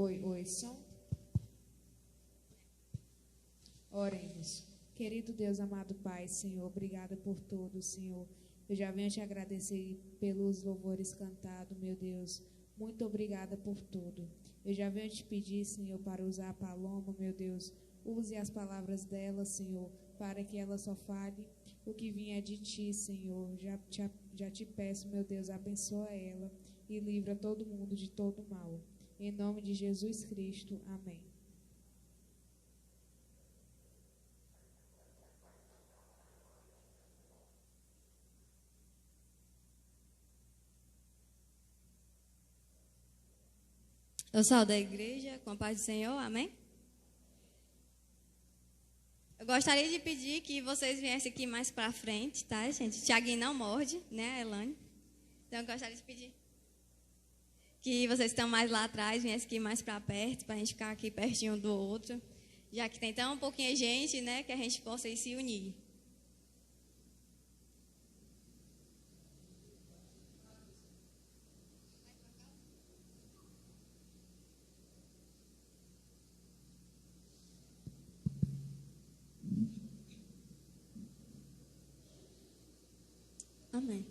Oi, som. Oremos. Querido Deus, amado Pai, Senhor, obrigada por tudo, Senhor. Eu já venho te agradecer pelos louvores cantados, meu Deus. Muito obrigada por tudo. Eu já venho te pedir, Senhor, para usar a Paloma, meu Deus. Use as palavras dela, Senhor, para que ela só fale o que vinha de ti, Senhor. Já te peço, meu Deus, abençoa ela e livra todo mundo de todo mal. Em nome de Jesus Cristo. Amém. Eu saúdo a igreja com a paz do Senhor, amém? Eu gostaria de pedir que vocês viessem aqui mais pra frente, tá, gente? Tiaguinho não morde, né, Elane? Então, eu gostaria de pedir que vocês que estão mais lá atrás viessem aqui mais pra perto, pra gente ficar aqui pertinho do outro, já que tem tão pouquinha gente, né, que a gente possa ir se unir. Amém.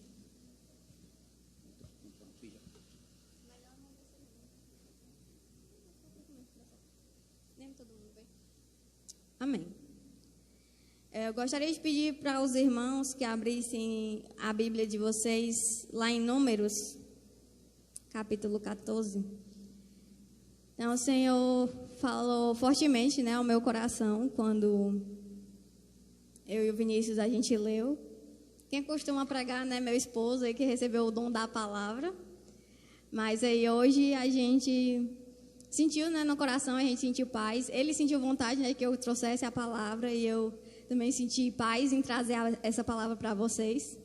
Amém. Eu gostaria de pedir para os irmãos que abrissem a Bíblia de vocês lá em Números, capítulo 14. Então, o Senhor falou fortemente, né, ao meu coração quando eu e o Vinícius a gente leu. Quem costuma pregar, né, meu esposo, aí que recebeu o dom da palavra. Mas aí hoje a gente sentiu, né, no coração, a gente sentiu paz. Ele sentiu vontade, né, que eu trouxesse a palavra e eu também senti paz em trazer essa palavra para vocês.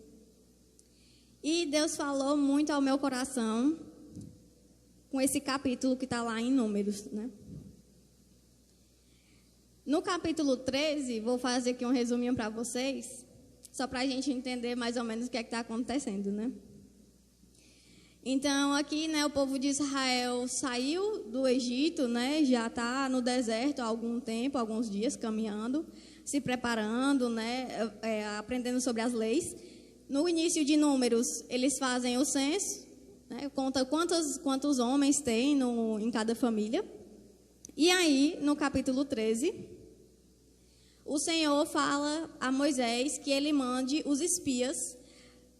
E Deus falou muito ao meu coração com esse capítulo que está lá em Números, né? No capítulo 13, vou fazer aqui um resuminho para vocês, só para a gente entender mais ou menos o que é que está acontecendo, né? Então, aqui, né, o povo de Israel saiu do Egito, né, já está no deserto há algum tempo, alguns dias, caminhando, se preparando, né, aprendendo sobre as leis. No início de Números, eles fazem o censo, né, conta quantos homens tem em cada família. E aí, no capítulo 13... o Senhor fala a Moisés que ele mande os espias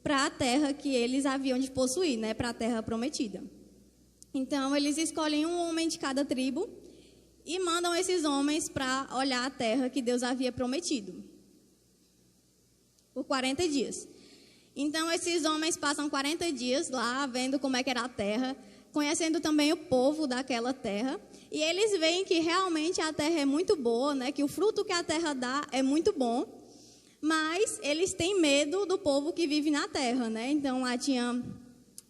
para a terra que eles haviam de possuir, né, para a terra prometida. Então, eles escolhem um homem de cada tribo e mandam esses homens para olhar a terra que Deus havia prometido por 40 dias. Então, esses homens passam 40 dias lá, vendo como é que era a terra, conhecendo também o povo daquela terra. E eles veem que realmente a terra é muito boa, né? Que o fruto que a terra dá é muito bom, mas eles têm medo do povo que vive na terra, né? Então lá tinha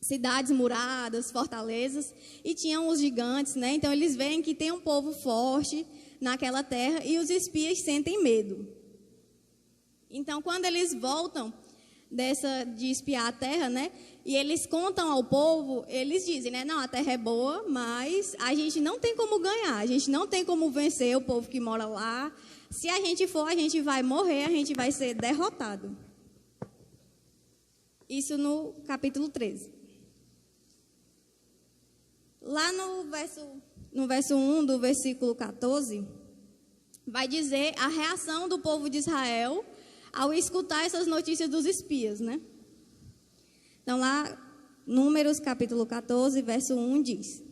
cidades muradas, fortalezas, e tinham os gigantes, né? Então eles veem que tem um povo forte naquela terra e os espias sentem medo. Então quando eles voltam de espiar a terra, né? E eles contam ao povo, eles dizem, né? Não, a terra é boa, mas a gente não tem como ganhar, a gente não tem como vencer o povo que mora lá. Se a gente for, a gente vai morrer, a gente vai ser derrotado. Isso no capítulo 13. Lá no verso 1 do versículo 14, vai dizer a reação do povo de Israel ao escutar essas notícias dos espias, né? Então, lá, Números, capítulo 14, verso 1, diz: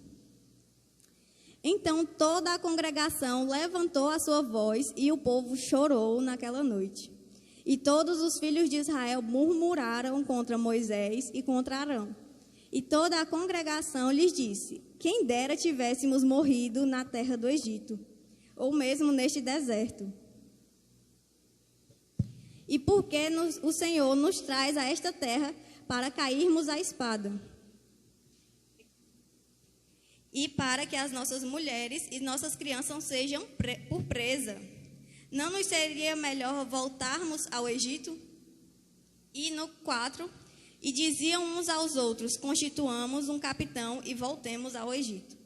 Então toda a congregação levantou a sua voz e o povo chorou naquela noite. E todos os filhos de Israel murmuraram contra Moisés e contra Arão. E toda a congregação lhes disse: Quem dera tivéssemos morrido na terra do Egito, ou mesmo neste deserto. E por que o Senhor nos traz a esta terra para cairmos à espada? E para que as nossas mulheres e nossas crianças sejam por presa. Não nos seria melhor voltarmos ao Egito? E no 4, e diziam uns aos outros: Constituamos um capitão e voltemos ao Egito.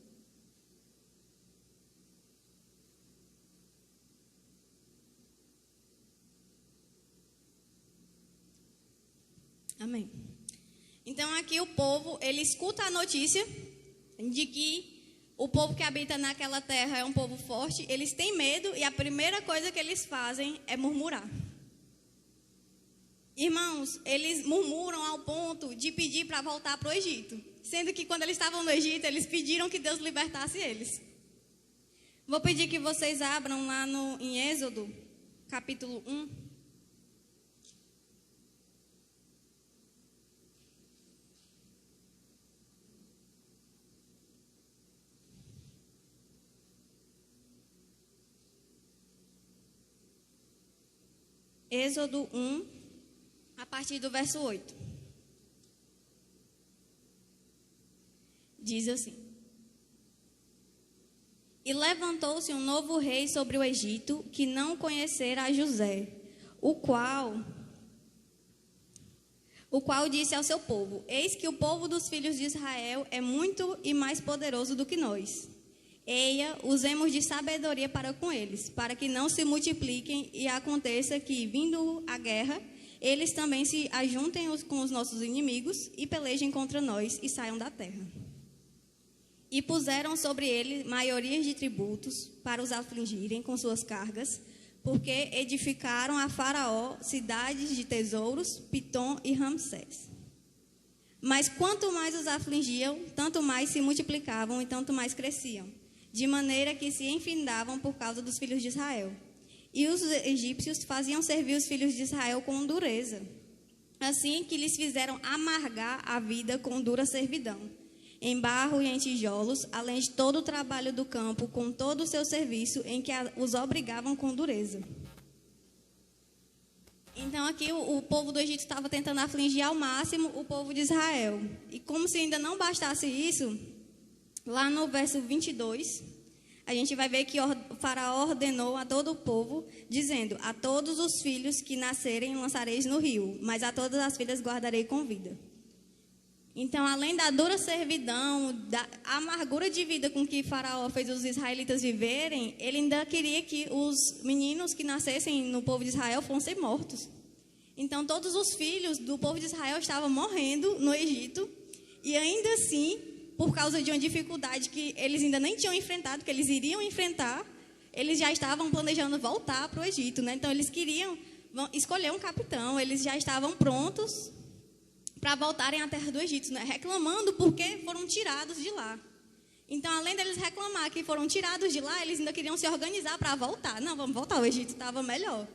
Então aqui o povo, ele escuta a notícia de que o povo que habita naquela terra é um povo forte, eles têm medo e a primeira coisa que eles fazem é murmurar. Irmãos, eles murmuram ao ponto de pedir para voltar para o Egito, sendo que quando eles estavam no Egito, eles pediram que Deus libertasse eles. Vou pedir que vocês abram lá em Êxodo, capítulo 1. Êxodo 1, a partir do verso 8. Diz assim: E levantou-se um novo rei sobre o Egito, que não conhecera a José, o qual disse ao seu povo: Eis que o povo dos filhos de Israel é muito e mais poderoso do que nós. Eia, usemos de sabedoria para com eles, para que não se multipliquem e aconteça que, vindo a guerra, eles também se ajuntem com os nossos inimigos e pelejem contra nós e saiam da terra. E puseram sobre ele maiorias de tributos para os afligirem com suas cargas, porque edificaram a Faraó cidades de tesouros, Pitom e Ramsés. Mas quanto mais os afligiam, tanto mais se multiplicavam e tanto mais cresciam, de maneira que se enfindavam por causa dos filhos de Israel. E os egípcios faziam servir os filhos de Israel com dureza, assim que lhes fizeram amargar a vida com dura servidão, em barro e em tijolos, além de todo o trabalho do campo, com todo o seu serviço, em que os obrigavam com dureza. Então aqui o povo do Egito estava tentando afligir ao máximo o povo de Israel. E como se ainda não bastasse isso, lá no verso 22, a gente vai ver que o faraó ordenou a todo o povo, dizendo: A todos os filhos que nascerem lançareis no rio, mas a todas as filhas guardarei com vida. Então, além da dura servidão, da amargura de vida com que Faraó fez os israelitas viverem, ele ainda queria que os meninos que nascessem no povo de Israel fossem mortos. Então, todos os filhos do povo de Israel estavam morrendo no Egito, e ainda assim, por causa de uma dificuldade que eles ainda nem tinham enfrentado, que eles iriam enfrentar, eles já estavam planejando voltar para o Egito, né? Então, eles queriam escolher um capitão, eles já estavam prontos para voltarem à terra do Egito, né? Reclamando porque foram tirados de lá. Então, além deles reclamar que foram tirados de lá, eles ainda queriam se organizar para voltar. Não, vamos voltar, o Egito estava melhor.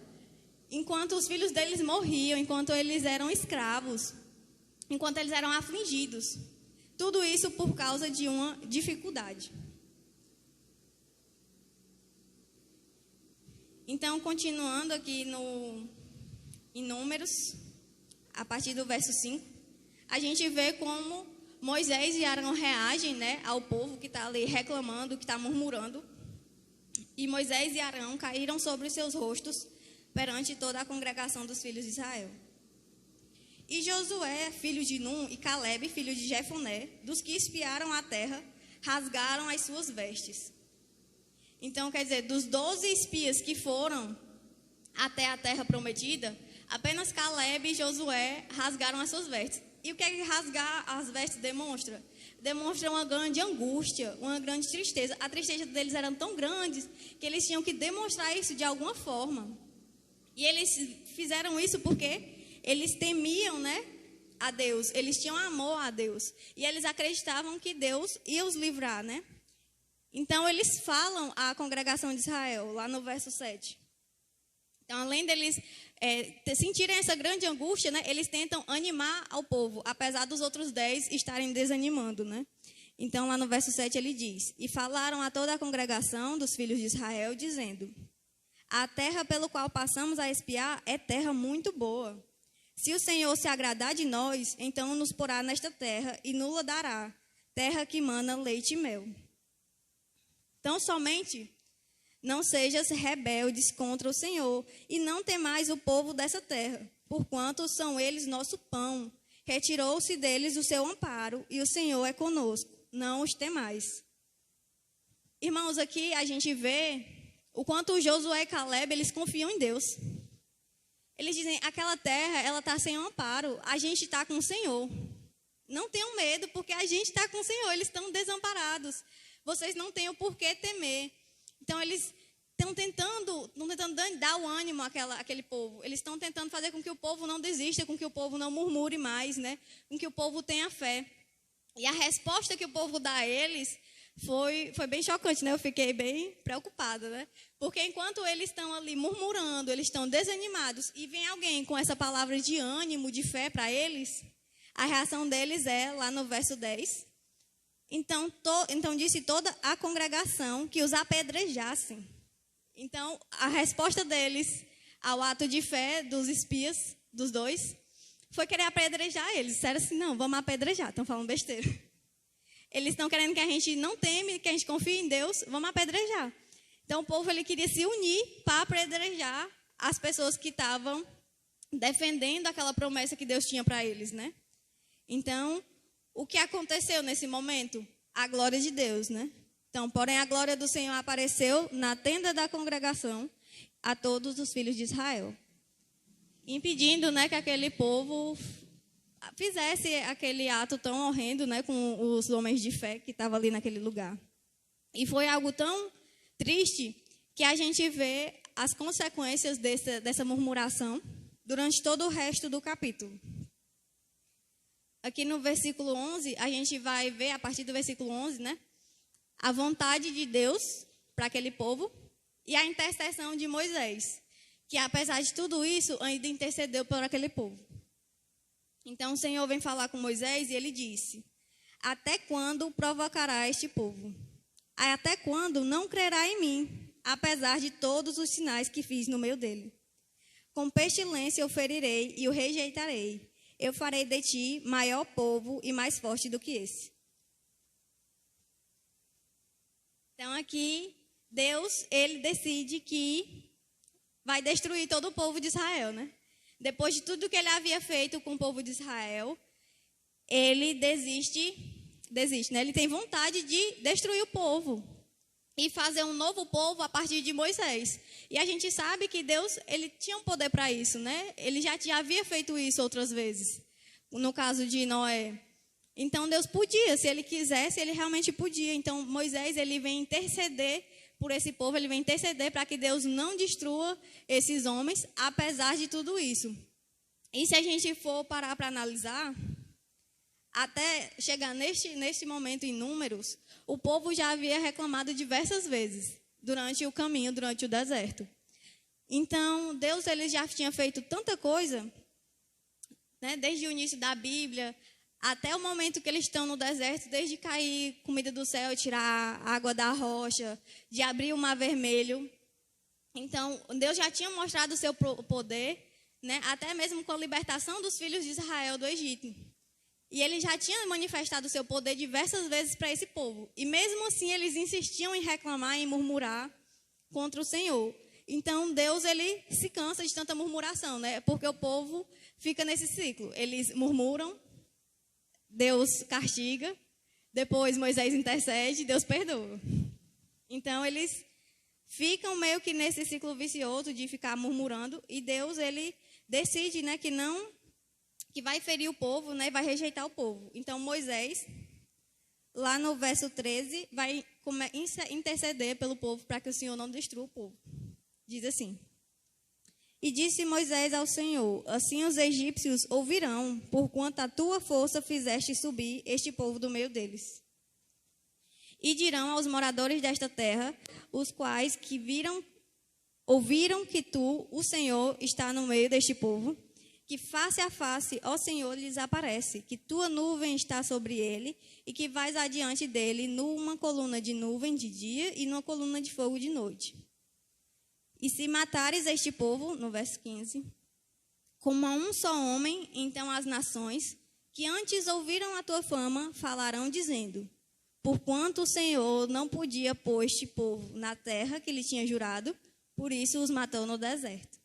Enquanto os filhos deles morriam, enquanto eles eram escravos, enquanto eles eram afligidos. Tudo isso por causa de uma dificuldade. Então, continuando aqui em Números, a partir do verso 5, a gente vê como Moisés e Arão reagem, né, ao povo que está ali reclamando, que está murmurando. E Moisés e Arão caíram sobre os seus rostos perante toda a congregação dos filhos de Israel. E Josué, filho de Num, e Calebe, filho de Jefoné, dos que espiaram a terra, rasgaram as suas vestes. Então, quer dizer, dos 12 espias que foram até a terra prometida, apenas Calebe e Josué rasgaram as suas vestes. E o que é que rasgar as vestes demonstra? Demonstra uma grande angústia, uma grande tristeza. A tristeza deles era tão grande que eles tinham que demonstrar isso de alguma forma. E eles fizeram isso porque eles temiam, né, a Deus. Eles tinham amor a Deus. E eles acreditavam que Deus ia os livrar, né? Então, eles falam à congregação de Israel, lá no verso 7. Então, além deles sentirem essa grande angústia, né, eles tentam animar ao povo, apesar dos outros 10 estarem desanimando, né? Então, lá no verso 7 ele diz: E falaram a toda a congregação dos filhos de Israel, dizendo: A terra pelo qual passamos a espiar é terra muito boa. Se o Senhor se agradar de nós, então nos porá nesta terra e nos dará, terra que mana leite e mel. Então, somente não sejas rebeldes contra o Senhor, e não temais o povo dessa terra, porquanto são eles nosso pão. Retirou-se deles o seu amparo, e o Senhor é conosco. Não os temais. Irmãos, aqui a gente vê o quanto Josué e Calebe, eles confiam em Deus. Eles dizem, aquela terra, ela está sem amparo, a gente está com o Senhor. não tenham medo, porque a gente está com o Senhor, eles estão desamparados. Vocês não têm o porquê temer. Então, eles estão tentando dar o ânimo àquele povo. Eles estão tentando fazer com que o povo não desista, com que o povo não murmure mais, né? Com que o povo tenha fé. E a resposta que o povo dá a eles foi bem chocante, né? Eu fiquei bem preocupada, né? Porque enquanto eles estão ali murmurando, eles estão desanimados, e vem alguém com essa palavra de ânimo, de fé para eles, a reação deles é, lá no verso 10, então disse toda a congregação que os apedrejassem. Então, a resposta deles ao ato de fé dos espias, dos dois, foi querer apedrejar eles. Disseram assim, não, vamos apedrejar, estão falando besteira. Eles estão querendo que a gente não teme, que a gente confie em Deus, vamos apedrejar. Então, o povo ele queria se unir para apedrejar as pessoas que estavam defendendo aquela promessa que Deus tinha para eles, né? Então, o que aconteceu nesse momento? A glória de Deus, né? Então, porém, a glória do Senhor apareceu na tenda da congregação a todos os filhos de Israel, impedindo, né, que aquele povo fizesse aquele ato tão horrendo, né, com os homens de fé que estavam ali naquele lugar. E foi algo tão triste que a gente vê as consequências dessa murmuração durante todo o resto do capítulo. Aqui no versículo 11, a gente vai ver, a partir do versículo 11, né, a vontade de Deus para aquele povo e a intercessão de Moisés, que apesar de tudo isso, ainda intercedeu por aquele povo. Então o Senhor vem falar com Moisés e ele disse, até quando provocará este povo? Até quando não crerá em mim, apesar de todos os sinais que fiz no meio dele? Com pestilência eu ferirei e o rejeitarei. Eu farei de ti maior povo e mais forte do que esse. Então aqui, Deus, ele decide que vai destruir todo o povo de Israel, né? Depois de tudo que ele havia feito com o povo de Israel, ele desiste, né? Ele tem vontade de destruir o povo e fazer um novo povo a partir de Moisés. E a gente sabe que Deus, ele tinha um poder para isso, né? Ele já havia feito isso outras vezes, no caso de Noé. Então Deus podia, se ele quisesse, ele realmente podia. Então Moisés, ele vem interceder por esse povo, ele vem interceder para que Deus não destrua esses homens, apesar de tudo isso. E se a gente for parar para analisar, até chegar neste momento em Números, o povo já havia reclamado diversas vezes durante o caminho, durante o deserto. Então, Deus ele já tinha feito tanta coisa, né, desde o início da Bíblia até o momento que eles estão no deserto, desde cair comida do céu, tirar água da rocha, de abrir o mar vermelho. Então, Deus já tinha mostrado o seu poder, né, até mesmo com a libertação dos filhos de Israel do Egito. E ele já tinha manifestado o seu poder diversas vezes para esse povo. E mesmo assim, eles insistiam em reclamar, em murmurar contra o Senhor. Então, Deus ele se cansa de tanta murmuração, né? Porque o povo fica nesse ciclo. Eles murmuram, Deus castiga, depois Moisés intercede, Deus perdoa. Então, eles ficam meio que nesse ciclo vicioso de ficar murmurando. E Deus, ele decide, né, que vai ferir o povo, né, vai rejeitar o povo. Então, Moisés, lá no verso 13, vai interceder pelo povo para que o Senhor não destrua o povo. Diz assim, e disse Moisés ao Senhor, assim os egípcios ouvirão, porquanto a tua força fizeste subir este povo do meio deles. E dirão aos moradores desta terra, os quais ouviram que tu, o Senhor, está no meio deste povo, que face a face, ó Senhor, lhes aparece, que tua nuvem está sobre ele, e que vais adiante dele numa coluna de nuvem de dia e numa coluna de fogo de noite. E se matares este povo, no verso 15, como a um só homem, então as nações, que antes ouviram a tua fama, falarão dizendo, porquanto o Senhor não podia pôr este povo na terra que lhe tinha jurado, por isso os matou no deserto.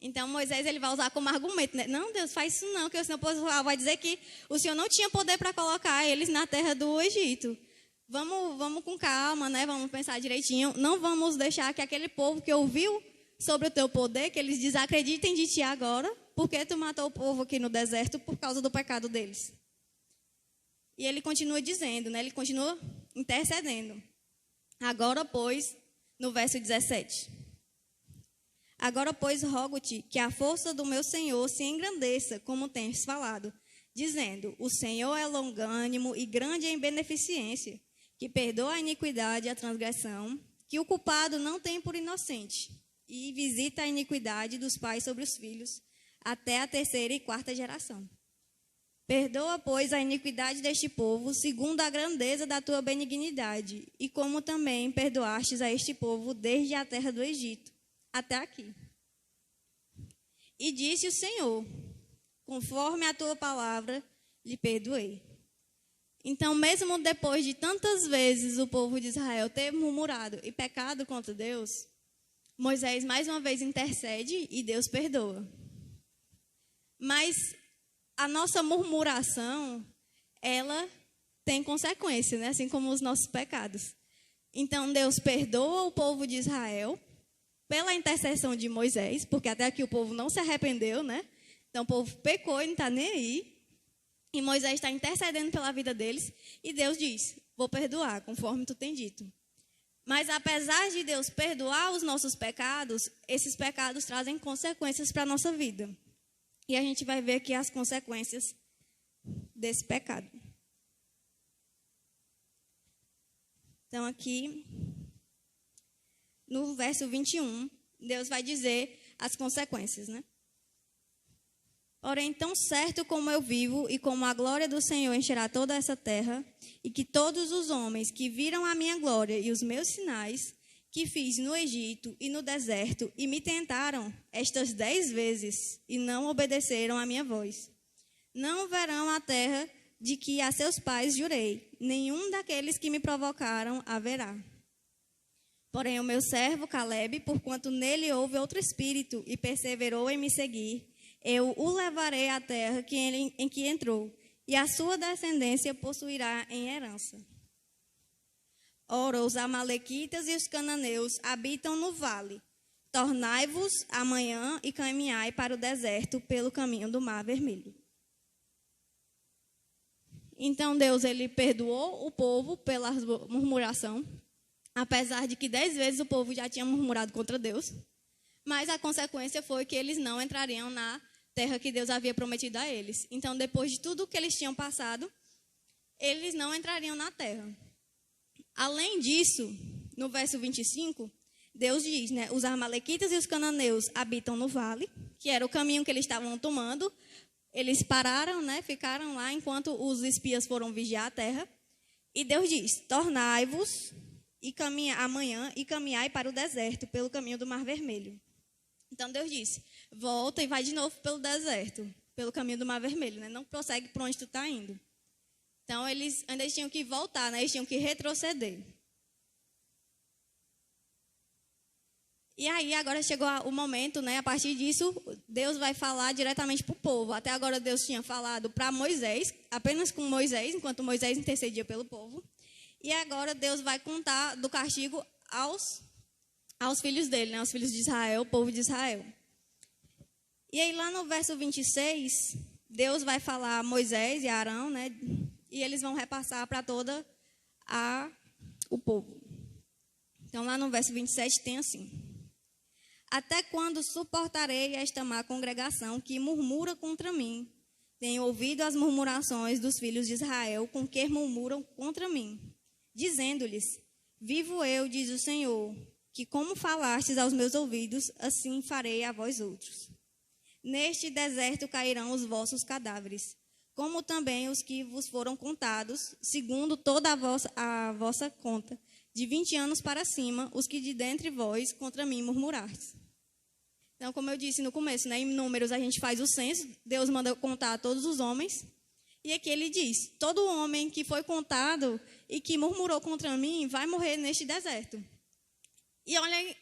Então, Moisés ele vai usar como argumento, né? Não, Deus, faz isso não, que o Senhor vai dizer que o Senhor não tinha poder para colocar eles na terra do Egito. Vamos com calma, né? Vamos pensar direitinho. Não vamos deixar que aquele povo que ouviu sobre o teu poder, que eles desacreditem de ti agora, por que tu matou o povo aqui no deserto por causa do pecado deles? E ele continua dizendo, né? Ele continua intercedendo. Agora, pois, no verso 17. Agora, pois, rogo-te que a força do meu Senhor se engrandeça, como tens falado, dizendo, o Senhor é longânimo e grande em beneficência, que perdoa a iniquidade e a transgressão, que o culpado não tem por inocente, e visita a iniquidade dos pais sobre os filhos, até a 3ª e 4ª geração. Perdoa, pois, a iniquidade deste povo, segundo a grandeza da tua benignidade, e como também perdoastes a este povo desde a terra do Egito, até aqui. E disse o Senhor, conforme a tua palavra, lhe perdoei. Então, mesmo depois de tantas vezes o povo de Israel ter murmurado e pecado contra Deus, Moisés mais uma vez intercede e Deus perdoa. Mas a nossa murmuração, ela tem consequência, né? Assim como os nossos pecados. Então, Deus perdoa o povo de Israel pela intercessão de Moisés, porque até aqui o povo não se arrependeu, né? Então, o povo pecou e não está nem aí. E Moisés está intercedendo pela vida deles. E Deus diz, vou perdoar, conforme tu tem dito. Mas apesar de Deus perdoar os nossos pecados, esses pecados trazem consequências para a nossa vida. E a gente vai ver aqui as consequências desse pecado. Então, aqui, no verso 21, Deus vai dizer as consequências, né? Porém, tão certo como eu vivo e como a glória do Senhor encherá toda essa terra, e que todos os homens que viram a minha glória e os meus sinais, que fiz no Egito e no deserto, e me tentaram estas 10 vezes, e não obedeceram à minha voz, não verão a terra de que a seus pais jurei, nenhum daqueles que me provocaram haverá. Porém, o meu servo Calebe, porquanto nele houve outro espírito, e perseverou em me seguir, eu o levarei à terra em que entrou, e a sua descendência possuirá em herança. Ora, os amalequitas e os cananeus habitam no vale. Tornai-vos amanhã e caminhai para o deserto pelo caminho do Mar Vermelho. Então Deus, ele perdoou o povo pela murmuração, apesar de que 10 vezes o povo já tinha murmurado contra Deus. Mas a consequência foi que eles não entrariam na terra que Deus havia prometido a eles. Então, depois de tudo que eles tinham passado, eles não entrariam na terra. Além disso, no verso 25, Deus diz, né, os amalequitas e os cananeus habitam no vale, que era o caminho que eles estavam tomando. Eles pararam, né, ficaram lá enquanto os espias foram vigiar a terra. E Deus diz, tornai-vos amanhã e caminhai para o deserto pelo caminho do Mar Vermelho. Então Deus disse, volta e vai de novo pelo deserto, pelo caminho do Mar Vermelho, né? Não prossegue por onde tu está indo. Então eles ainda tinham que voltar, né? Eles tinham que retroceder. E aí agora chegou o momento, né? A partir disso, Deus vai falar diretamente para o povo. Até agora Deus tinha falado para Moisés, apenas com Moisés, enquanto Moisés intercedia pelo povo. E agora Deus vai contar do castigo aos filhos dele, né? Aos filhos de Israel, o povo de Israel. E aí lá no verso 26, Deus vai falar a Moisés e a Arão, né? E eles vão repassar para todo o povo. Então lá no verso 27 tem assim: até quando suportarei esta má congregação que murmura contra mim? Tenho ouvido as murmurações dos filhos de Israel com que murmuram contra mim, dizendo-lhes, vivo eu, diz o Senhor, que como falastes aos meus ouvidos, assim farei a vós outros. Neste deserto cairão os vossos cadáveres, como também os que vos foram contados, segundo toda a vossa conta, de 20 anos para cima, os que de dentre vós contra mim murmurastes. Então, como eu disse no começo, né, em Números a gente faz o censo, Deus manda contar a todos os homens, e aqui ele diz, todo homem que foi contado e que murmurou contra mim vai morrer neste deserto. E olha,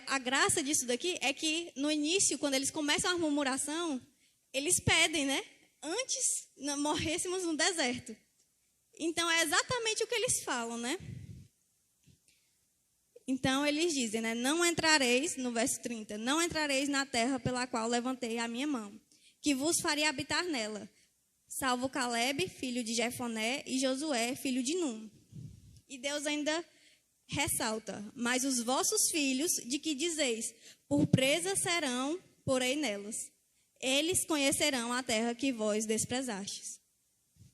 a graça disso daqui é que no início, quando eles começam a murmuração, eles pedem, né? Antes morrêssemos no deserto. Então, é exatamente o que eles falam, né? Então, eles dizem, né? Não entrareis, no verso 30, não entrareis na terra pela qual levantei a minha mão, que vos faria habitar nela, salvo Caleb, filho de Jefoné, e Josué, filho de Num. E Deus ainda ressalta, mas os vossos filhos, de que dizeis, por presa serão, porém nelas. Eles conhecerão a terra que vós desprezastes.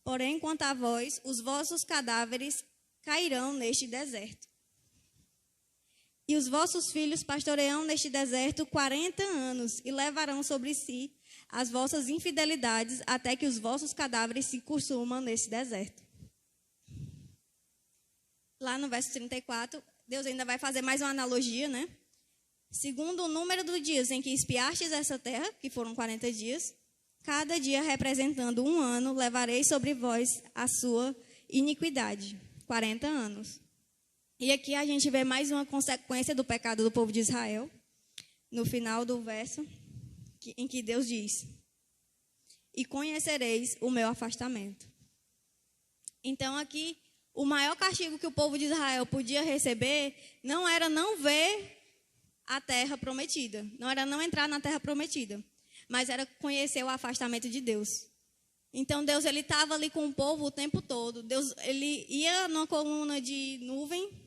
Porém, quanto a vós, os vossos cadáveres cairão neste deserto. E os vossos filhos pastorearão neste deserto 40 anos e levarão sobre si as vossas infidelidades até que os vossos cadáveres se consumam nesse deserto. Lá no verso 34, Deus ainda vai fazer mais uma analogia, né? Segundo o número dos dias em que espiastes essa terra, que foram 40 dias, cada dia representando 1 ano, levareis sobre vós a sua iniquidade, 40 anos. E aqui a gente vê mais uma consequência do pecado do povo de Israel, no final do verso, em que Deus diz, e conhecereis o meu afastamento. Então aqui, o maior castigo que o povo de Israel podia receber não era não ver a terra prometida, não era não entrar na terra prometida, mas era conhecer o afastamento de Deus. Então Deus, ele estava ali com o povo o tempo todo. Deus, ele ia numa coluna de nuvem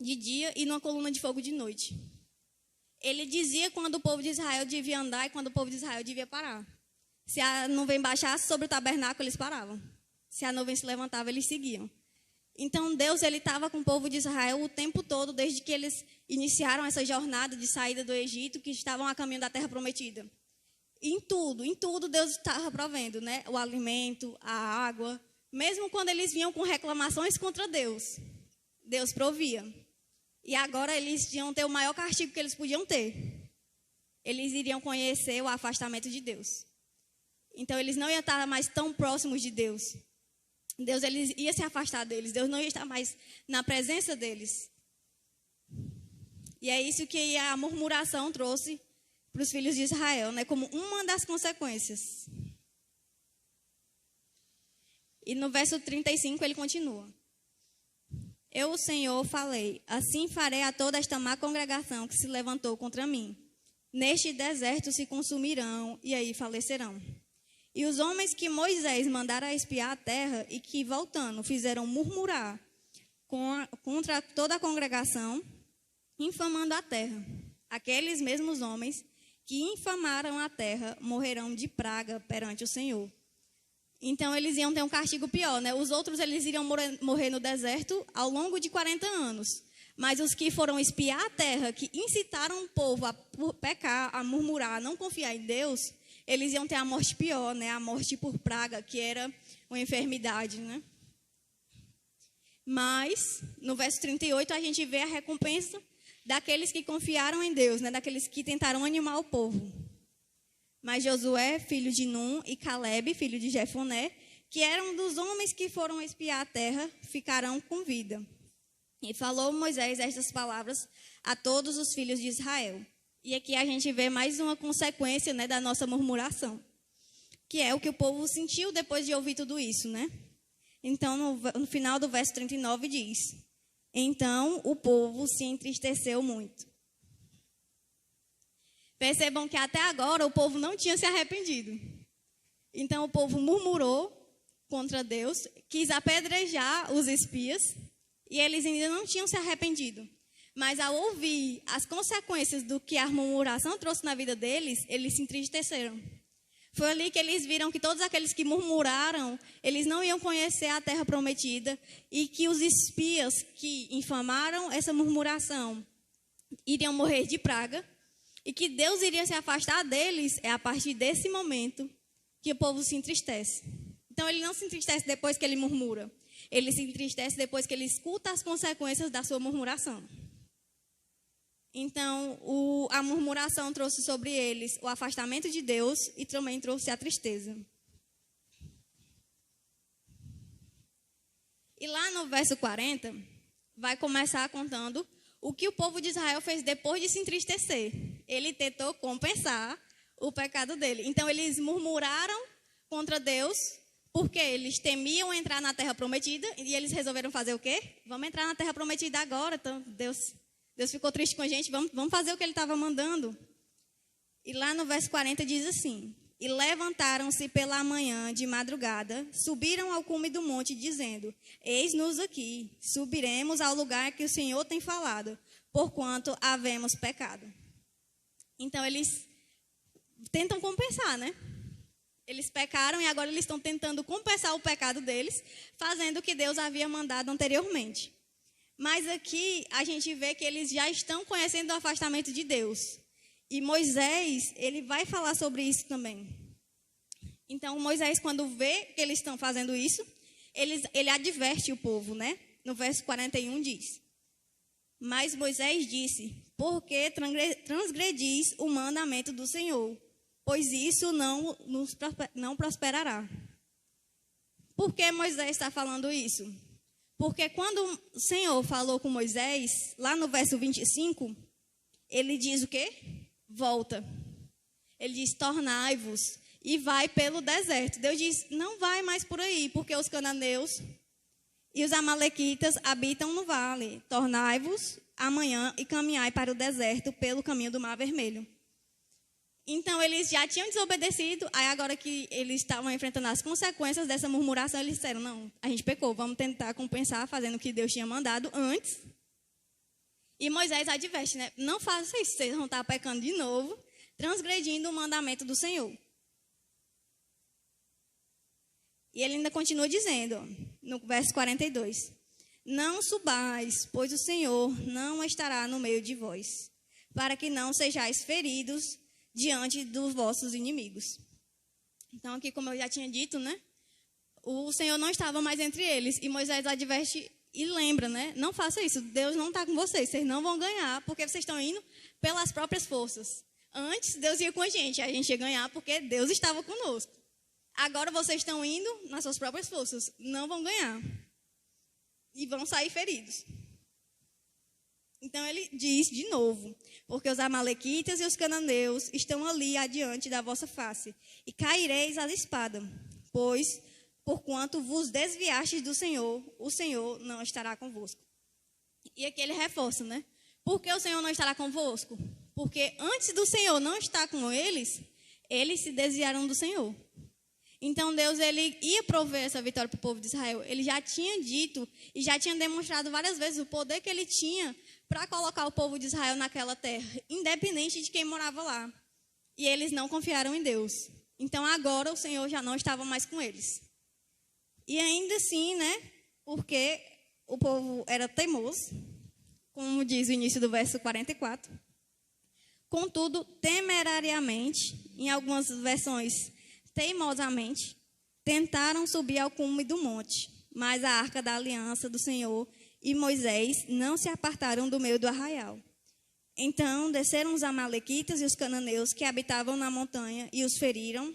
de dia e numa coluna de fogo de noite. Ele dizia quando o povo de Israel devia andar e quando o povo de Israel devia parar. Se a nuvem baixasse sobre o tabernáculo, eles paravam. Se a nuvem se levantava, eles seguiam. Então Deus, ele estava com o povo de Israel o tempo todo, desde que eles iniciaram essa jornada de saída do Egito, que estavam a caminho da terra prometida. Em tudo Deus estava provendo, né? O alimento, a água. Mesmo quando eles vinham com reclamações contra Deus, Deus provia. E agora eles iam ter o maior castigo que eles podiam ter. Eles iriam conhecer o afastamento de Deus. Então eles não iam estar mais tão próximos de Deus. Deus, ele ia se afastar deles. Deus não ia estar mais na presença deles. E é isso que a murmuração trouxe para os filhos de Israel, né? Como uma das consequências. E no verso 35 ele continua. Eu, o Senhor, falei, assim farei a toda esta má congregação que se levantou contra mim. Neste deserto se consumirão e aí falecerão. E os homens que Moisés mandara espiar a terra e que, voltando, fizeram murmurar contra toda a congregação, infamando a terra. Aqueles mesmos homens que infamaram a terra morrerão de praga perante o Senhor. Então, eles iam ter um castigo pior, né? Os outros, eles iriam morrer no deserto ao longo de 40 anos. Mas os que foram espiar a terra, que incitaram o povo a pecar, a murmurar, a não confiar em Deus, eles iam ter a morte pior, né? A morte por praga, que era uma enfermidade, né? Mas, no verso 38, a gente vê a recompensa daqueles que confiaram em Deus, né? Daqueles que tentaram animar o povo. Mas Josué, filho de Num, e Caleb, filho de Jefoné, que eram dos homens que foram espiar a terra, ficarão com vida. E falou Moisés estas palavras a todos os filhos de Israel. E aqui a gente vê mais uma consequência, né, da nossa murmuração, que é o que o povo sentiu depois de ouvir tudo isso, né? Então, no final do verso 39 diz, então o povo se entristeceu muito. Percebam que até agora o povo não tinha se arrependido. Então o povo murmurou contra Deus, quis apedrejar os espias, e eles ainda não tinham se arrependido. Mas ao ouvir as consequências do que a murmuração trouxe na vida deles, eles se entristeceram. Foi ali que eles viram que todos aqueles que murmuraram, eles não iam conhecer a terra prometida, e que os espias que infamaram essa murmuração iriam morrer de praga, e que Deus iria se afastar deles. É a partir desse momento que o povo se entristece. Então ele não se entristece depois que ele murmura, ele se entristece depois que ele escuta as consequências da sua murmuração. Então, a murmuração trouxe sobre eles o afastamento de Deus e também trouxe a tristeza. E lá no verso 40, vai começar contando o que o povo de Israel fez depois de se entristecer. Ele tentou compensar o pecado dele. Então, eles murmuraram contra Deus, porque eles temiam entrar na terra prometida, e eles resolveram fazer o quê? Vamos entrar na terra prometida agora, então Deus Deus ficou triste com a gente, vamos fazer o que ele estava mandando. E lá no verso 40 diz assim: e levantaram-se pela manhã de madrugada, subiram ao cume do monte, dizendo: eis-nos aqui, subiremos ao lugar que o Senhor tem falado, porquanto havemos pecado. Então eles tentam compensar, né? Eles pecaram e agora eles estão tentando compensar o pecado deles, fazendo o que Deus havia mandado anteriormente. Mas aqui a gente vê que eles já estão conhecendo o afastamento de Deus. E Moisés, ele vai falar sobre isso também. Então, Moisés, quando vê que eles estão fazendo isso, ele adverte o povo, né? No verso 41 diz: mas Moisés disse: por que transgredis o mandamento do Senhor? Pois isso não prosperará. Por que Moisés está falando isso? Porque quando o Senhor falou com Moisés, lá no verso 25, ele diz o quê? Volta. Ele diz: tornai-vos e vai pelo deserto. Deus diz: não vai mais por aí, porque os cananeus e os amalequitas habitam no vale. Tornai-vos amanhã e caminhai para o deserto pelo caminho do Mar Vermelho. Então, eles já tinham desobedecido, aí agora que eles estavam enfrentando as consequências dessa murmuração, eles disseram: não, a gente pecou, vamos tentar compensar fazendo o que Deus tinha mandado antes. E Moisés adverte, né? Não façam isso, vocês vão estar pecando de novo, transgredindo o mandamento do Senhor. E ele ainda continua dizendo, no verso 42, não subais, pois o Senhor não estará no meio de vós, para que não sejais feridos diante dos vossos inimigos. Então, aqui, como eu já tinha dito, né? O Senhor não estava mais entre eles. E Moisés adverte e lembra, né? Não faça isso, Deus não está com vocês. Vocês não vão ganhar, porque vocês estão indo pelas próprias forças. Antes, Deus ia com a gente ia ganhar porque Deus estava conosco. Agora, vocês estão indo nas suas próprias forças. Não vão ganhar. E vão sair feridos. Então, ele diz de novo: porque os amalequitas e os cananeus estão ali adiante da vossa face, e caireis à espada, pois, porquanto vos desviastes do Senhor, o Senhor não estará convosco. E aqui ele reforça, né? Por que o Senhor não estará convosco? Porque antes do Senhor não estar com eles, eles se desviaram do Senhor. Então, Deus, ele ia prover essa vitória para o povo de Israel. Ele já tinha dito e já tinha demonstrado várias vezes o poder que ele tinha para colocar o povo de Israel naquela terra, independente de quem morava lá. E eles não confiaram em Deus. Então, agora o Senhor já não estava mais com eles. E ainda assim, né, porque o povo era teimoso, como diz o início do verso 44. Contudo, temerariamente, em algumas versões, teimosamente, tentaram subir ao cume do monte, mas a arca da aliança do Senhor e Moisés não se apartaram do meio do arraial. Então desceram os amalequitas e os cananeus que habitavam na montanha e os feriram,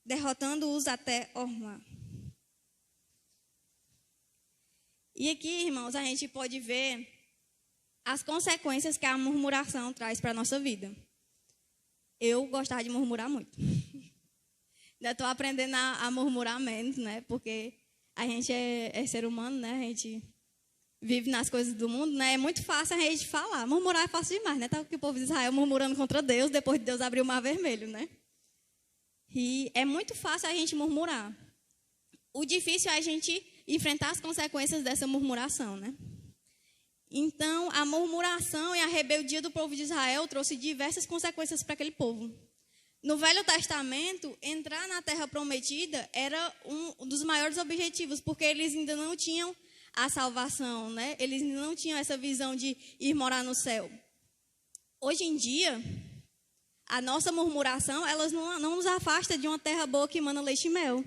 derrotando-os até Hormá. E aqui, irmãos, a gente pode ver as consequências que a murmuração traz para a nossa vida. Eu gostava de murmurar muito. Ainda estou aprendendo a murmurar menos, né? Porque a gente é ser humano, né? A gente vive nas coisas do mundo, né? É muito fácil a gente falar. Murmurar é fácil demais, né? Tá o povo de Israel murmurando contra Deus depois de Deus abrir o Mar Vermelho, né? E é muito fácil a gente murmurar. O difícil é a gente enfrentar as consequências dessa murmuração, né? Então, a murmuração e a rebeldia do povo de Israel trouxe diversas consequências para aquele povo. No Velho Testamento, entrar na Terra Prometida era um dos maiores objetivos, porque eles ainda não tinham a salvação, né? Eles ainda não tinham essa visão de ir morar no céu. Hoje em dia, a nossa murmuração, elas não nos afasta de uma terra boa que emana leite e mel.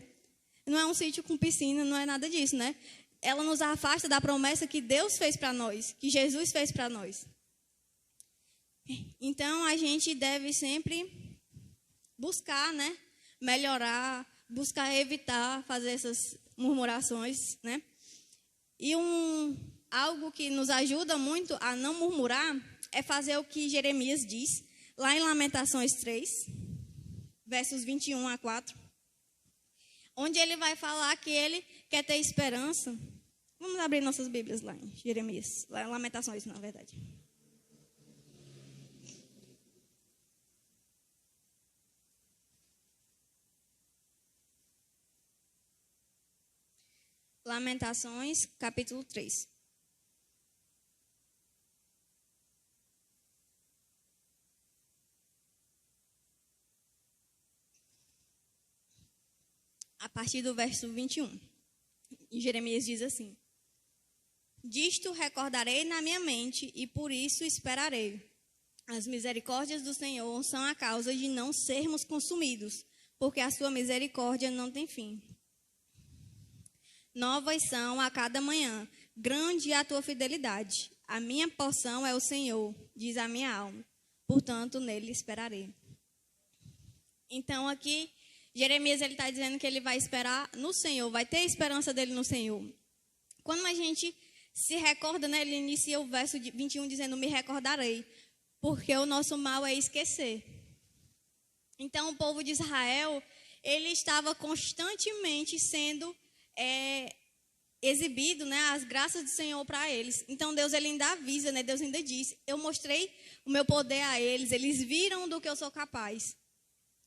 Não é um sítio com piscina, não é nada disso, né? Ela nos afasta da promessa que Deus fez para nós, que Jesus fez para nós. Então, a gente deve sempre buscar, né, melhorar, buscar evitar fazer essas murmurações, né? E algo que nos ajuda muito a não murmurar é fazer o que Jeremias diz, lá em Lamentações 3, versos 21 a 4, onde ele vai falar que ele quer ter esperança. Vamos abrir nossas Bíblias lá em Jeremias, lá em Lamentações, na verdade. Lamentações, capítulo 3. A partir do verso 21. E Jeremias diz assim: Disto recordarei na minha mente e por isso esperarei. As misericórdias do Senhor são a causa de não sermos consumidos, porque a sua misericórdia não tem fim. Novas são a cada manhã, grande é a tua fidelidade. A minha porção é o Senhor, diz a minha alma, portanto nele esperarei. Então aqui, Jeremias está dizendo que ele vai esperar no Senhor, vai ter esperança dele no Senhor. Quando a gente se recorda, né, ele inicia o verso 21 dizendo, me recordarei, porque o nosso mal é esquecer. Então o povo de Israel, ele estava constantemente sendo exibido, né, as graças do Senhor para eles. Então Deus ele ainda avisa, né, Deus ainda diz, eu mostrei o meu poder a eles, eles viram do que eu sou capaz.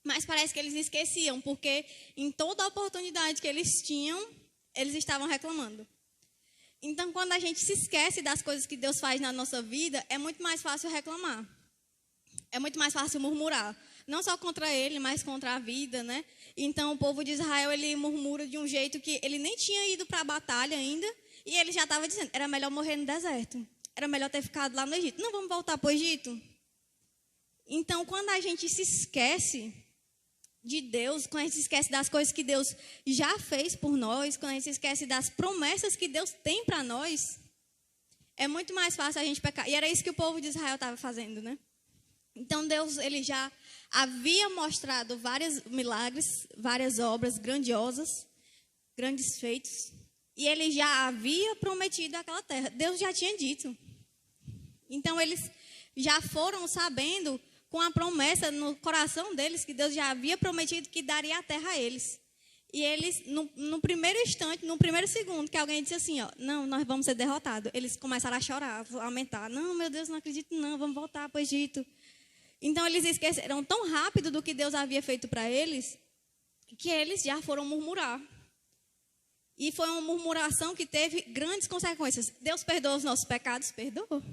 Mas parece que eles esqueciam, porque em toda a oportunidade que eles tinham, eles estavam reclamando. Então, quando a gente se esquece das coisas que Deus faz na nossa vida, é muito mais fácil reclamar. É muito mais fácil murmurar. Não só contra ele, mas contra a vida, né? Então, o povo de Israel, ele murmura de um jeito que ele nem tinha ido para a batalha ainda, e ele já estava dizendo, era melhor morrer no deserto. Era melhor ter ficado lá no Egito. Não vamos voltar para o Egito? Então, quando a gente se esquece de Deus, quando a gente se esquece das coisas que Deus já fez por nós, quando a gente se esquece das promessas que Deus tem para nós, é muito mais fácil a gente pecar. E era isso que o povo de Israel estava fazendo, né? Então Deus, ele já havia mostrado vários milagres, várias obras grandiosas, grandes feitos, e ele já havia prometido aquela terra. Deus já tinha dito. Então eles já foram sabendo, com a promessa no coração deles, que Deus já havia prometido que daria a terra a eles. E eles, no primeiro instante, no primeiro segundo, que alguém disse assim, ó, não, nós vamos ser derrotados. Eles começaram a chorar, a lamentar. Não, meu Deus, não acredito não, vamos voltar para o Egito. Então, eles esqueceram tão rápido do que Deus havia feito para eles, que eles já foram murmurar. E foi uma murmuração que teve grandes consequências. Deus perdoa os nossos pecados? Perdoou.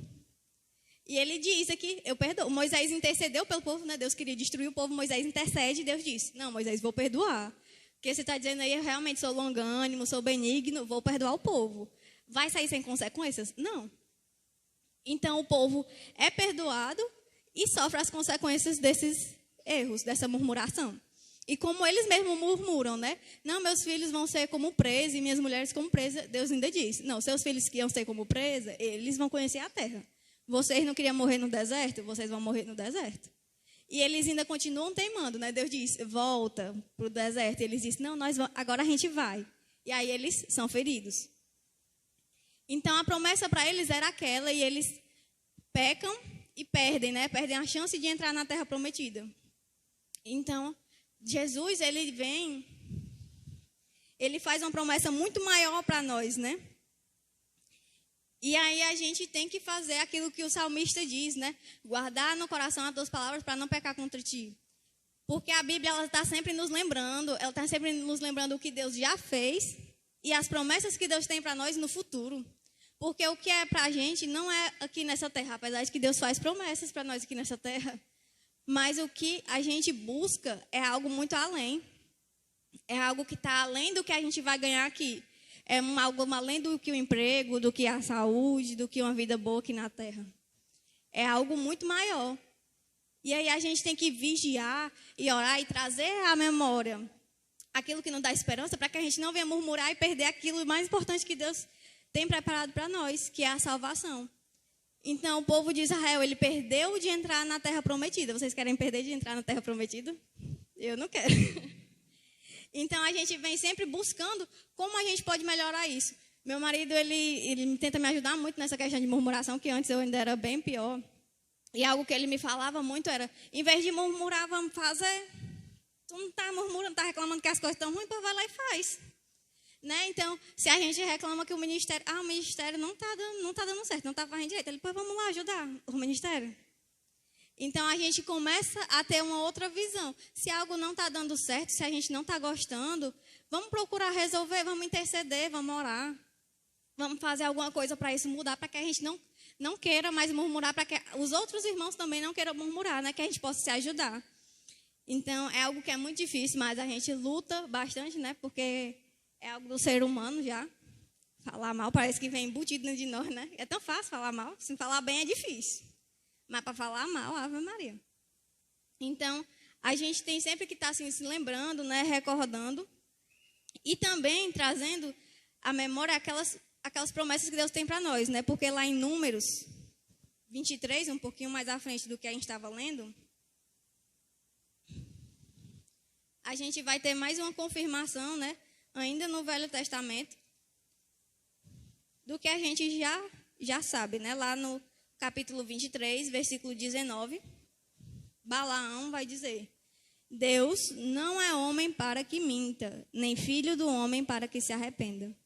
E ele diz aqui, eu perdoo. Moisés intercedeu pelo povo, né? Deus queria destruir o povo, Moisés intercede e Deus disse, não, Moisés, vou perdoar. Porque você está dizendo aí, eu realmente sou longânimo, sou benigno, vou perdoar o povo. Vai sair sem consequências? Não. Então o povo é perdoado e sofre as consequências desses erros, dessa murmuração. E como eles mesmos murmuram, né? Não, meus filhos vão ser como presa e minhas mulheres como presa. Deus ainda diz, não, seus filhos que iam ser como presa, eles vão conhecer a terra. Vocês não queriam morrer no deserto? Vocês vão morrer no deserto. E eles ainda continuam teimando, né? Deus diz, volta para o deserto. E eles dizem, não, agora a gente vai. E aí eles são feridos. Então a promessa para eles era aquela e eles pecam e perdem, né? Perdem a chance de entrar na terra prometida. Então, Jesus, ele vem, ele faz uma promessa muito maior para nós, né? E aí a gente tem que fazer aquilo que o salmista diz, né? Guardar no coração as tuas palavras para não pecar contra ti. Porque a Bíblia, ela está sempre nos lembrando, o que Deus já fez e as promessas que Deus tem para nós no futuro. Porque o que é para a gente não é aqui nessa terra, apesar de que Deus faz promessas para nós aqui nessa terra. Mas o que a gente busca é algo muito além. É algo que está além do que a gente vai ganhar aqui. É algo além do que o emprego, do que a saúde, do que uma vida boa aqui na terra. É algo muito maior. E aí a gente tem que vigiar e orar e trazer à memória aquilo que nos dá esperança para que a gente não venha murmurar e perder aquilo mais importante que Deus tem preparado para nós, que é a salvação. Então, o povo de Israel, ele perdeu de entrar na terra prometida. Vocês querem perder de entrar na terra prometida? Eu não quero. Então, a gente vem sempre buscando como a gente pode melhorar isso. Meu marido, ele tenta me ajudar muito nessa questão de murmuração, que antes eu ainda era bem pior. E algo que ele me falava muito era, em vez de murmurar, vamos fazer. Tu não está murmurando, está reclamando que as coisas estão ruins, então vai lá e faz. Né? Então, se a gente reclama que o ministério não está dando certo, não está fazendo direito, ele, pois vamos lá ajudar o ministério. Então, a gente começa a ter uma outra visão. Se algo não está dando certo, se a gente não está gostando, vamos procurar resolver, vamos interceder, vamos orar. Vamos fazer alguma coisa para isso mudar, para que a gente não queira mais murmurar, para que os outros irmãos também não queiram murmurar, né? Que a gente possa se ajudar. Então, é algo que é muito difícil, mas a gente luta bastante, né? Porque é algo do ser humano já. Falar mal parece que vem embutido dentro de nós, né? É tão fácil falar mal. Se falar bem é difícil. Mas para falar mal, Ave Maria. Então, a gente tem sempre que estar assim, se lembrando, né? Recordando. E também trazendo à memória aquelas promessas que Deus tem para nós, né? Porque lá em Números 23, um pouquinho mais à frente do que a gente estava lendo, a gente vai ter mais uma confirmação, né? Ainda no Velho Testamento, do que a gente já sabe, né? Lá no capítulo 23, versículo 19, Balaão vai dizer: Deus não é homem para que minta, nem filho do homem para que se arrependa.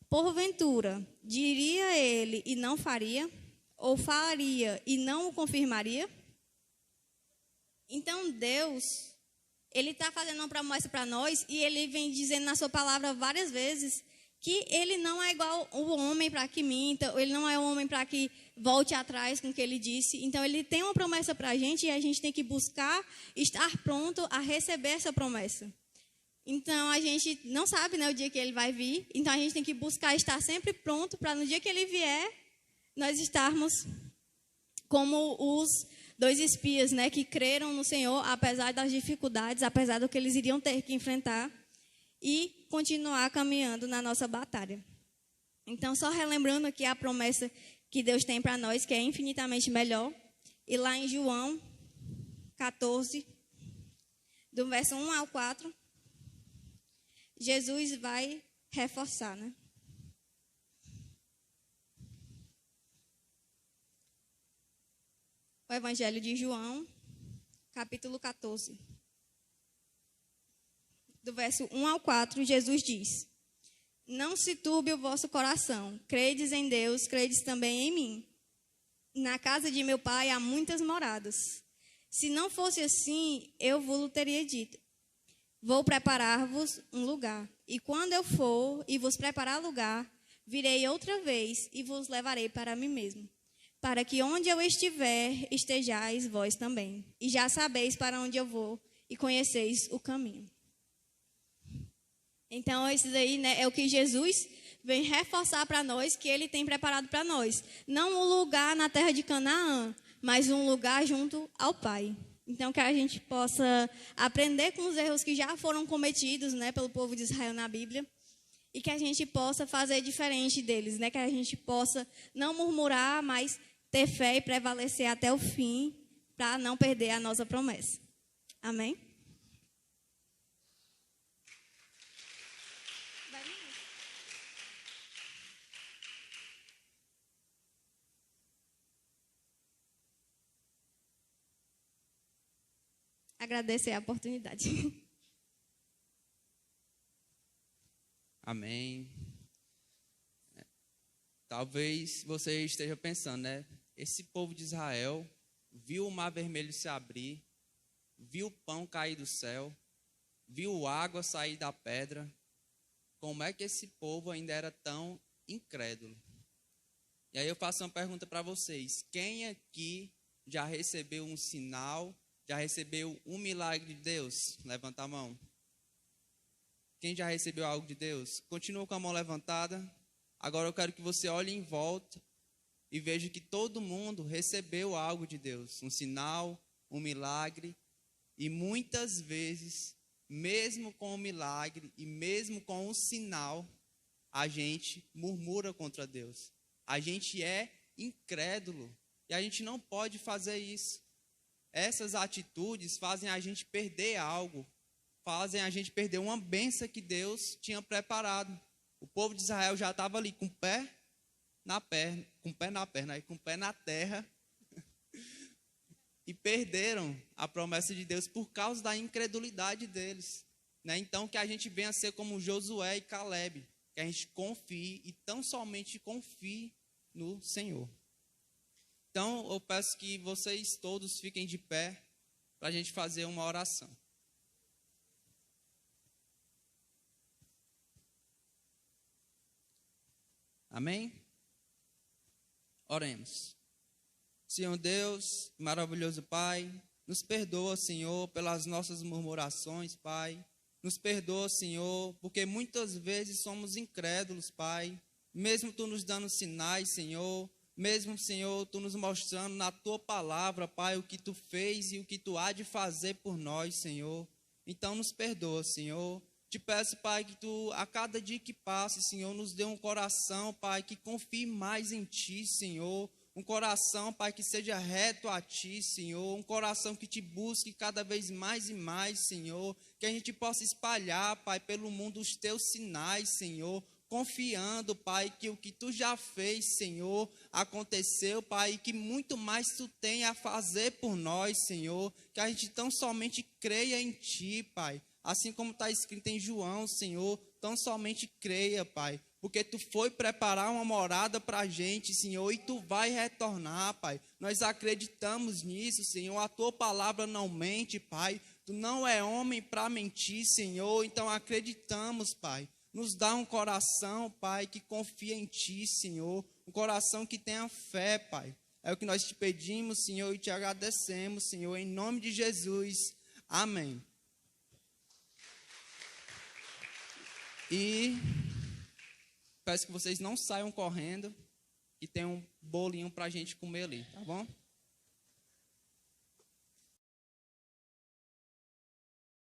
Porventura, diria ele e não faria? Ou faria e não o confirmaria? Então, Deus, Ele está fazendo uma promessa para nós e Ele vem dizendo na sua palavra várias vezes que Ele não é igual o homem para que minta, ou Ele não é o homem para que volte atrás com o que Ele disse. Então, Ele tem uma promessa para a gente e a gente tem que buscar estar pronto a receber essa promessa. Então, a gente não sabe, né, o dia que Ele vai vir. Então, a gente tem que buscar estar sempre pronto para no dia que Ele vier, nós estarmos como os 2 espias, né, que creram no Senhor, apesar das dificuldades, apesar do que eles iriam ter que enfrentar, e continuar caminhando na nossa batalha. Então, só relembrando aqui a promessa que Deus tem para nós, que é infinitamente melhor. E lá em João 14, do verso 1 ao 4, Jesus vai reforçar, né? O Evangelho de João, capítulo 14. Do verso 1 ao 4, Jesus diz: Não se turbe o vosso coração. Credes em Deus, credes também em mim. Na casa de meu pai há muitas moradas. Se não fosse assim, eu vos teria dito: Vou preparar-vos um lugar. E quando eu for e vos preparar lugar, virei outra vez e vos levarei para mim mesmo, para que onde eu estiver, estejais vós também. E já sabeis para onde eu vou e conheceis o caminho. Então, esse daí, né, é o que Jesus vem reforçar para nós, que Ele tem preparado para nós. Não um lugar na terra de Canaã, mas um lugar junto ao Pai. Então, que a gente possa aprender com os erros que já foram cometidos, né, pelo povo de Israel na Bíblia, e que a gente possa fazer diferente deles, né, que a gente possa não murmurar, mas ter fé e prevalecer até o fim, para não perder a nossa promessa. Amém? Agradecer a oportunidade. Amém. Talvez você esteja pensando, né? Esse povo de Israel viu o mar vermelho se abrir, viu o pão cair do céu, viu água sair da pedra. Como é que esse povo ainda era tão incrédulo? E aí eu faço uma pergunta para vocês. Quem aqui já recebeu um sinal, já recebeu um milagre de Deus? Levanta a mão. Quem já recebeu algo de Deus? Continua com a mão levantada. Agora eu quero que você olhe em volta e veja que todo mundo recebeu algo de Deus. Um sinal, um milagre. E muitas vezes, mesmo com o milagre e mesmo com o sinal, a gente murmura contra Deus. A gente é incrédulo e a gente não pode fazer isso. Essas atitudes fazem a gente perder algo, fazem a gente perder uma bênção que Deus tinha preparado. O povo de Israel já estava ali com o pé na perna, com o pé na terra, e perderam a promessa de Deus por causa da incredulidade deles. Né? Então, que a gente venha a ser como Josué e Caleb, que a gente confie e tão somente confie no Senhor. Então, eu peço que vocês todos fiquem de pé para a gente fazer uma oração. Amém? Oremos. Senhor Deus, maravilhoso Pai, nos perdoa, Senhor, pelas nossas murmurações, Pai. Nos perdoa, Senhor, porque muitas vezes somos incrédulos, Pai. Mesmo Tu nos dando sinais, Senhor, mesmo, Senhor, Tu nos mostrando na Tua palavra, Pai, o que Tu fez e o que Tu há de fazer por nós, Senhor. Então, nos perdoa, Senhor. Te peço, Pai, que Tu, a cada dia que passe, Senhor, nos dê um coração, Pai, que confie mais em Ti, Senhor. Um coração, Pai, que seja reto a Ti, Senhor. Um coração que Te busque cada vez mais e mais, Senhor. Que a gente possa espalhar, Pai, pelo mundo os Teus sinais, Senhor. Confiando, Pai, que o que Tu já fez, Senhor, aconteceu, Pai, e que muito mais Tu tem a fazer por nós, Senhor. Que a gente tão somente creia em Ti, Pai. Assim como está escrito em João, Senhor, tão somente creia, Pai. Porque Tu foi preparar uma morada para a gente, Senhor, e Tu vai retornar, Pai. Nós acreditamos nisso, Senhor. A Tua palavra não mente, Pai. Tu não é homem para mentir, Senhor. Então acreditamos, Pai. Nos dá um coração, Pai, que confia em Ti, Senhor. Um coração que tenha fé, Pai. É o que nós Te pedimos, Senhor, e Te agradecemos, Senhor. Em nome de Jesus. Amém. E peço que vocês não saiam correndo, que tem um bolinho para a gente comer ali, tá bom?